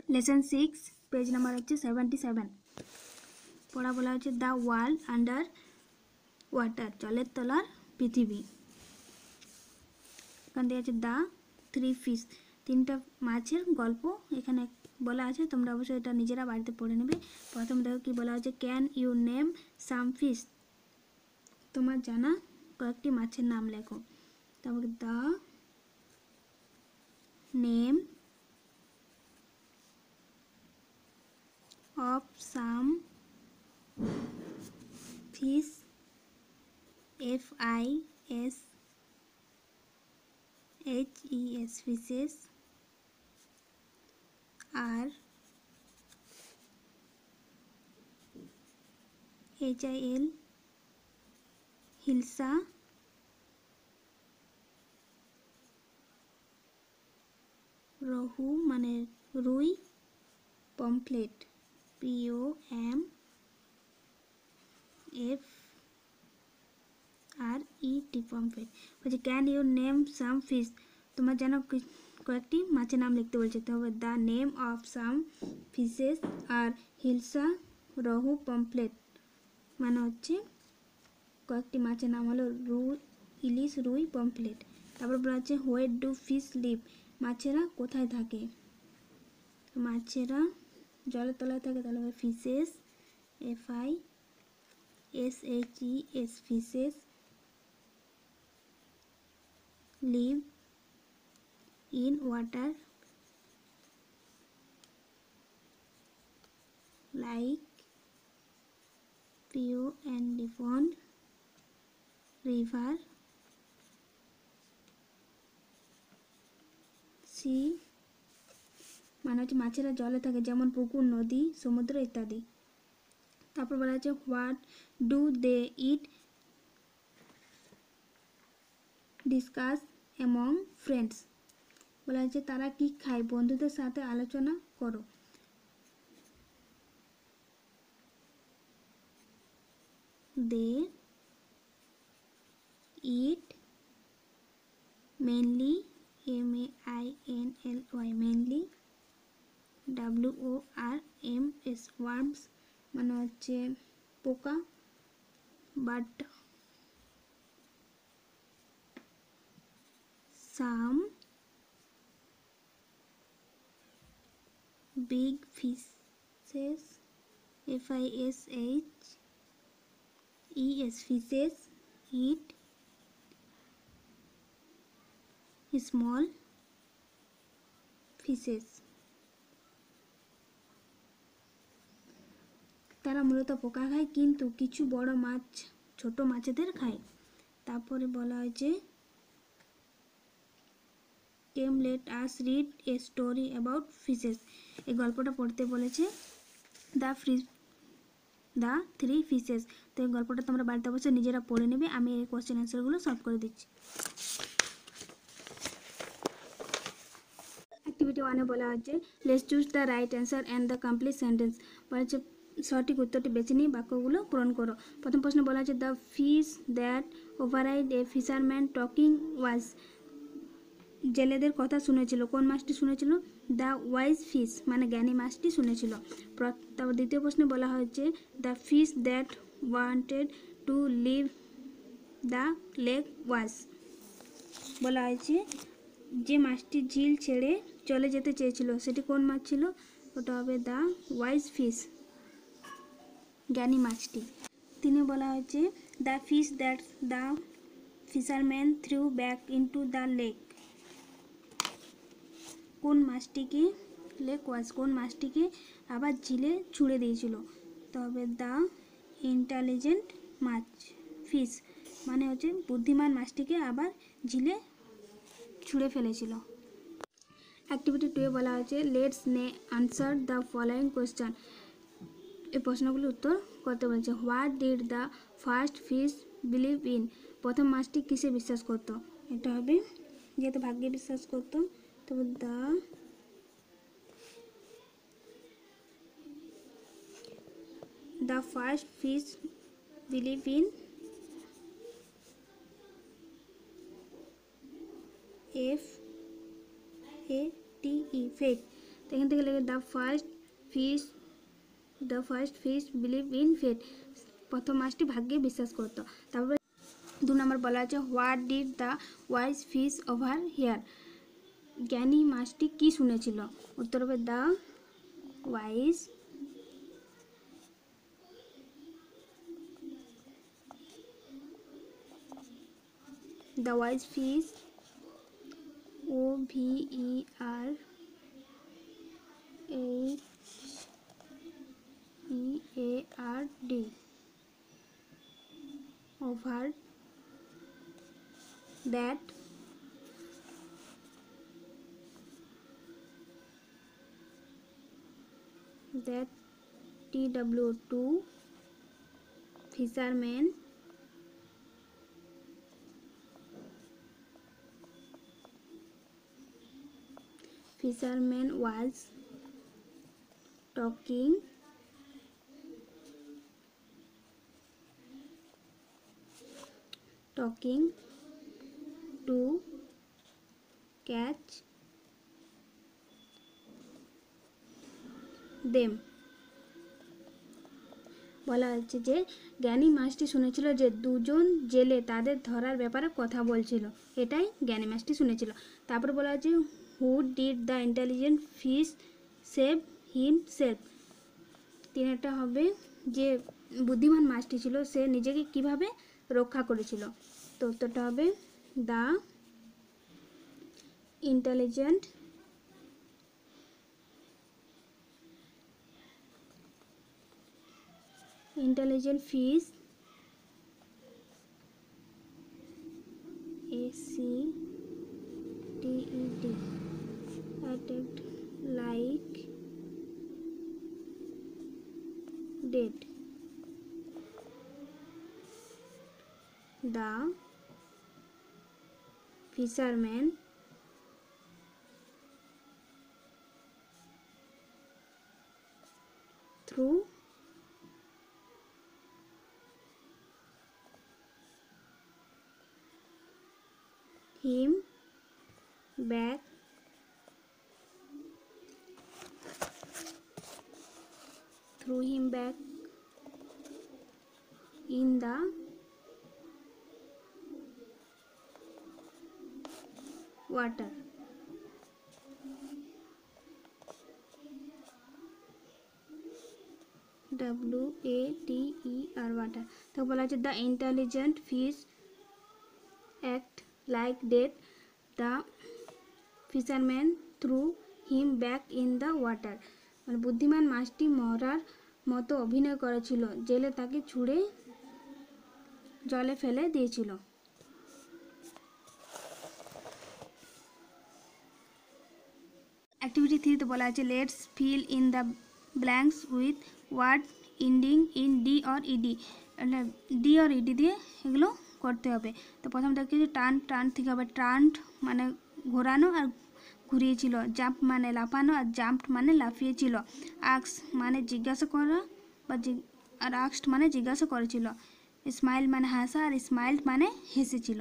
Lesson 6 page number হচ্ছে 77 পড়া বলা হচ্ছে দ্য ওয়ার্ল্ড আন্ডার ওয়াটার জলের তলার পৃথিবী। এখান থেকে আছে দ্য থ্রি ফিশ তিনটা মাছের গল্প এখানে বলা আছে, তোমরা অবশ্যই এটা নিজেরা বাড়িতে পড়ে নেবে। প্রথম দেখো কি বলা আছে, can you name some fish, তোমার জানা কয়েকটি মাছের নাম লেখো। তারপরে the name of some fish FISHES fishes are HIL hilsa, rohu মানে রুই, পমফ্লেট POMFRET বলছে can you name some fish, তোমার যেন কয়েকটি মাছের নাম লিখতে বলছে। তো হবে the name of some fishes are hilsa, rohu, pomfret মানে হচ্ছে কয়েকটি মাছের নাম হলো ইলিশ, রুই, পমফ্লেট। তারপর বলা হচ্ছে হোয়ার ডু ফিশ লিভ, মাছেরা কোথায় থাকে, মাছেরা জলের তলায় থাকে, তাহলে হবে fishes FISHES fishes live in water like pool and pond, river, sea মানে হচ্ছে মাছেরা জলে থাকে যেমন পুকুর, নদী, সমুদ্র ইত্যাদি। তারপর বলা হচ্ছে what do they eat discuss among friends, বলা হচ্ছে তারা কি খায় বন্ধুদের সাথে আলোচনা করো। They eat mainly MAINLY mainly WORMS worms মানে হচ্ছে পোকা, but some big fishes FISHES fishes eat small fishes, তারা মূলত পোকা খায় কিন্তু কিছু বড় মাছ ছোট মাছেদের খায়। তারপরে বলা হয়েছে came let us read a story about fishes, এই গল্পটা পড়তে বলেছে দ্য থ্রি ফিশেস। তো এই গল্পটা তোমরা বাড়িতে অবশ্যই নিজেরা পড়ে নেবে, আমি এই কোশ্চেন অ্যান্সারগুলো সলভ করে দিচ্ছি। অ্যাক্টিভিটি 1 বলা হচ্ছে let's choose the right answer and the complete sentence, বলা হচ্ছে সঠিক উত্তরটি বেছে নিয়ে বাক্যগুলো পূরণ করো। প্রথম প্রশ্ন বলা হচ্ছে the fish that overheard a fisherman talking was, জেলেদের কথা শুনেছিল, কোন মাছটি শুনেছিল, দ্য ওয়াইজ ফিশ মানে জ্ঞানী মাছটি শুনেছিল। তারপর দ্বিতীয় প্রশ্নে বলা হয়েছে the fish that wanted to leave the lake was, বলা হয়েছে যে মাছটি ঝিল ছেড়ে চলে যেতে চেয়েছিল সেটি কোন মাছ ছিল, ওটা হবে দ্য ওয়াইজ ফিশ জ্ঞানী মাছটি। তিনি বলা হয়েছে the fish that the fisherman through back into the lake, কোন মাছটিকে লেক ওয়াজ কোন মাছটিকে আবার ঝিলে ছুঁড়ে দিয়েছিল, তবে দ্য ইন্টেলিজেন্ট মাছ ফিশ মানে হচ্ছে বুদ্ধিমান মাছটিকে আবার ঝিলে ছুঁড়ে ফেলেছিল। অ্যাক্টিভিটি 2 বলা হয়েছে let's answer the following question, এই প্রশ্নগুলোর উত্তর করতে বলেছে। What did the first fish believe in, প্রথম মাছটি কিসে বিশ্বাস করতো, এটা হবে যেহেতু ভাগ্যে বিশ্বাস করতো, তবে the first fish believe in FATE fate. তো এখানে থেকে লেগে the first fish believe in fate, প্রথম মাছটি ভাগ্যে বিশ্বাস করতো। তারপরে 2 নম্বর বলা আছে what did the wise fish over here, জ্ঞানী মাছটি কি শুনেছিল? উত্তর হবে the wise fish OVEREARD over that TW2 fishermen was talking to catch them, বলা হচ্ছে যে জ্ঞানী মাছটি শুনেছিল যে দুজন জেলে তাদের ধরার ব্যাপারে কথা বলছিল, এটাই জ্ঞানী মাছটি শুনেছিল। তারপর বলা হচ্ছে who did the intelligent fish save himself, তিনটা হবে যে বুদ্ধিমান মাছটি ছিল সে নিজেকে কিভাবে রক্ষা করেছিল, তো উত্তরটা হবে the intelligent fish ACTED attacked like dead the fishermen threw him back in the water। WATER water। তো বলা আছে the intelligent fish act like dead, the fisherman through him back in the water, মানে বুদ্ধিমান মাছটি মরার মতো অভিনয় করেছিল, জেলে তাকে ছুঁড়ে জলে ফেলে দিয়েছিল। অ্যাক্টিভিটি 3 তে বলা আছে let's fill in the blanks with word ending in D or ED, D or ED দিয়ে এগুলো করতে হবে। তো প্রথম দেখি যে টার্ন থেকে হবে টার্নড মানে ঘোরানো আর ঘুরিয়েছিল, জাম্প মানে লাফানো আর জাম্পড মানে লাফিয়েছিল, আক্স মানে জিজ্ঞাসা করা আর আক্সড মানে জিজ্ঞাসা করেছিল, স্মাইল মানে হাসা আর স্মাইলড মানে হেসেছিল।